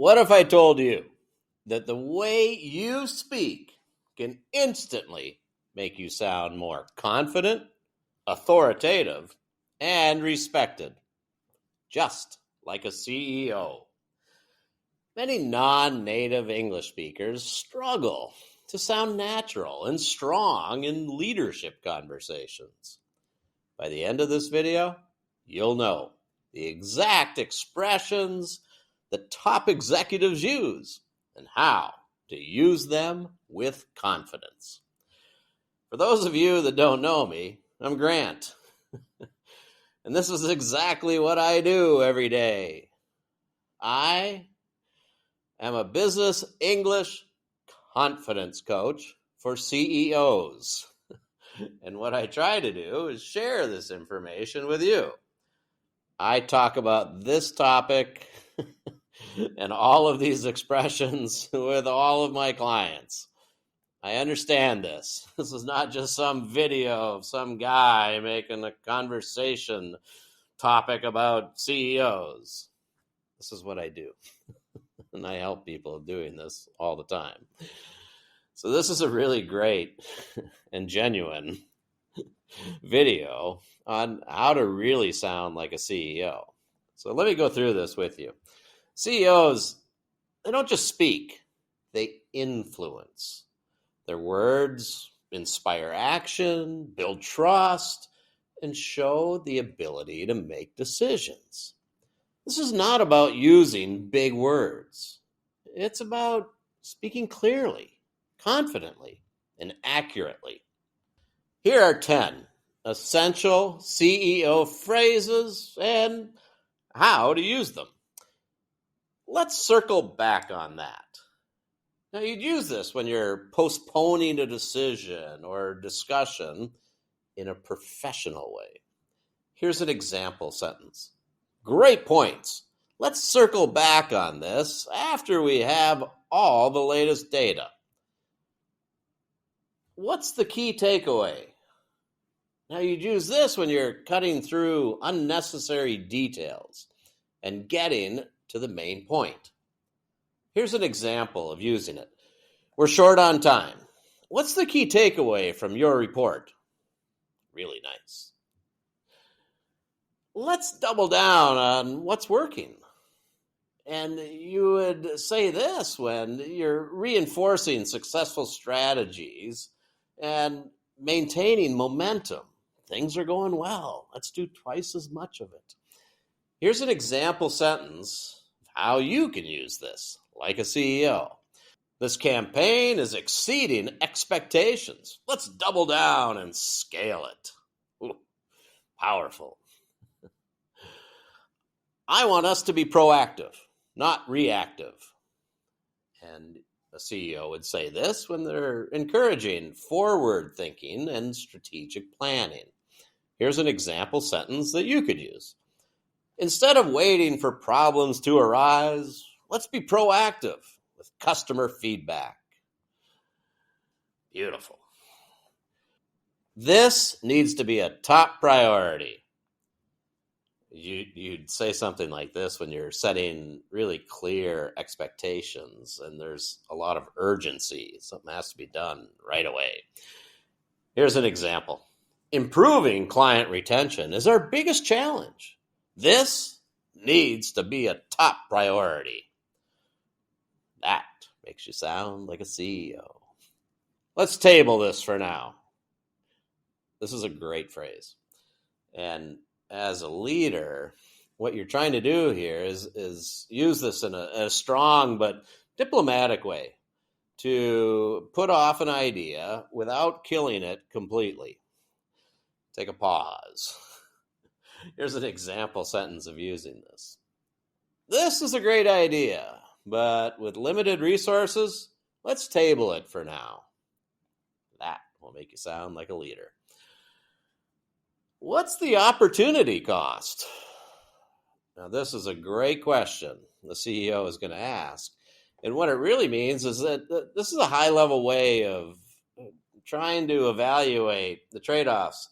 What if I told you that the way you speak can instantly make you sound more confident, authoritative, and respected, just like a CEO? Many non-native English speakers struggle to sound natural and strong in leadership conversations. By the end of this video, you'll know the exact expressions that top executives use and how to use them with confidence. For those of you that don't know me, I'm Grant. And this is exactly what I do every day. I am a business English confidence coach for CEOs. And what I try to do is share this information with you. I talk about this topic and all of these expressions with all of my clients. I understand this. This is not just some video of some guy making a conversation topic about CEOs. This is what I do. And I help people doing this all the time. So this is a really great and genuine video on how to really sound like a CEO. So let me go through this with you. CEOs, they don't just speak, they influence. Their words inspire action, build trust, and show the ability to make decisions. This is not about using big words. It's about speaking clearly, confidently, and accurately. Here are 10 essential CEO phrases and how to use them. Let's circle back on that. Now, you'd use this when you're postponing a decision or discussion in a professional way. Here's an example sentence. Great points. Let's circle back on this after we have all the latest data. What's the key takeaway? Now, you'd use this when you're cutting through unnecessary details and getting to the main point. Here's an example of using it. We're short on time. What's the key takeaway from your report? Really nice. Let's double down on what's working. And you would say this when you're reinforcing successful strategies and maintaining momentum. Things are going well. Let's do twice as much of it. Here's an example sentence of how you can use this like a CEO. This campaign is exceeding expectations. Let's double down and scale it. Ooh, powerful. I want us to be proactive, not reactive. And a CEO would say this when they're encouraging forward thinking and strategic planning. Here's an example sentence that you could use. Instead of waiting for problems to arise, let's be proactive with customer feedback. Beautiful. This needs to be a top priority. You'd say something like this when you're setting really clear expectations and there's a lot of urgency. Something has to be done right away. Here's an example. Improving client retention is our biggest challenge. This needs to be a top priority. That makes you sound like a CEO. Let's table this for now. This is a great phrase. And as a leader, what you're trying to do here is use this in a strong but diplomatic way to put off an idea without killing it completely. Take a pause. Here's an example sentence of using this. This is a great idea, but with limited resources, let's table it for now. That will make you sound like a leader. What's the opportunity cost? Now, this is a great question the CEO is going to ask. And what it really means is that this is a high-level way of trying to evaluate the trade-offs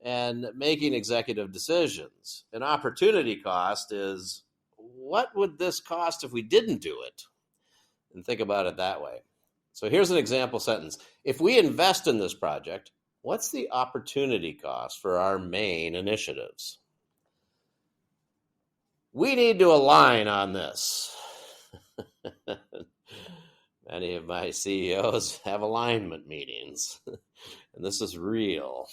and making executive decisions. An opportunity cost is what would this cost if we didn't do it? And think about it that way. So here's an example sentence. If we invest in this project, what's the opportunity cost for our main initiatives? We need to align on this. Many of my CEOs have alignment meetings, and this is real.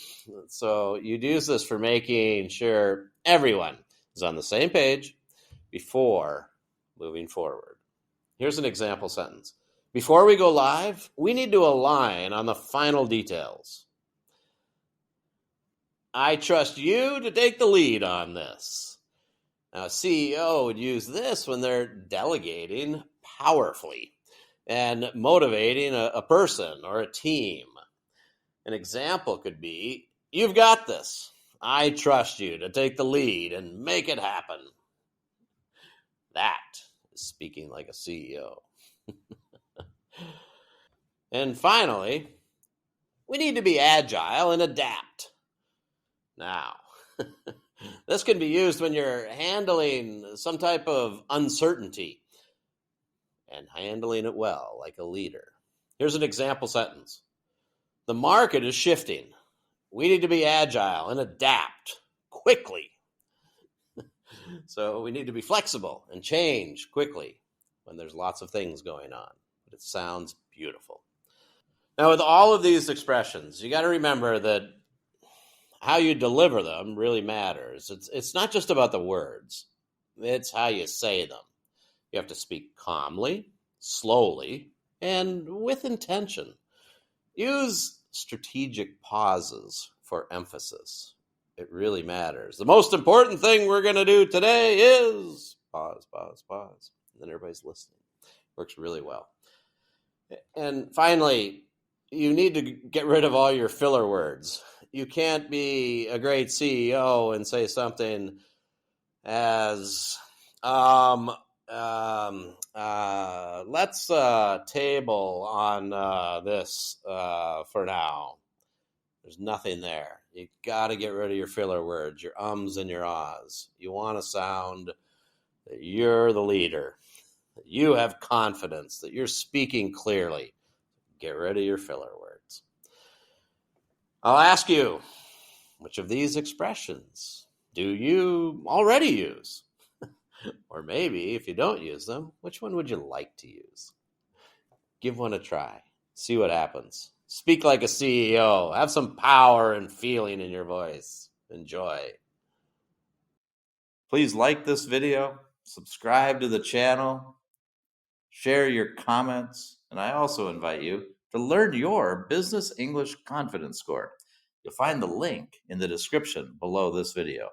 So you'd use this for making sure everyone is on the same page before moving forward. Here's an example sentence. Before we go live, we need to align on the final details. I trust you to take the lead on this. Now, a CEO would use this when they're delegating powerfully and motivating a person or a team. An example could be, you've got this. I trust you to take the lead and make it happen. That is speaking like a CEO. And finally, we need to be agile and adapt. Now, this can be used when you're handling some type of uncertainty and handling it well, like a leader. Here's an example sentence. The market is shifting. We need to be agile and adapt quickly. So we need to be flexible and change quickly when there's lots of things going on. But it sounds beautiful. Now, with all of these expressions, you got to remember that how you deliver them really matters. It's not just about the words. It's how you say them. You have to speak calmly, slowly, and with intention. Use strategic pauses for emphasis. It really matters. The most important thing we're going to do today is pause, pause, pause. And then everybody's listening. Works really well. And finally, you need to get rid of all your filler words. You can't be a great CEO and say something as, let's table on this for now. There's nothing there. You got to get rid of your filler words, your ums and your ahs. You want to sound that you're the leader, that you have confidence, that you're speaking clearly. Get rid of your filler words. I'll ask you, which of these expressions do you already use? Or maybe if you don't use them, which one would you like to use? Give one a try. See what happens. Speak like a CEO. Have some power and feeling in your voice. Enjoy. Please like this video, subscribe to the channel, share your comments, and I also invite you to learn your Business English Confidence Score. You'll find the link in the description below this video.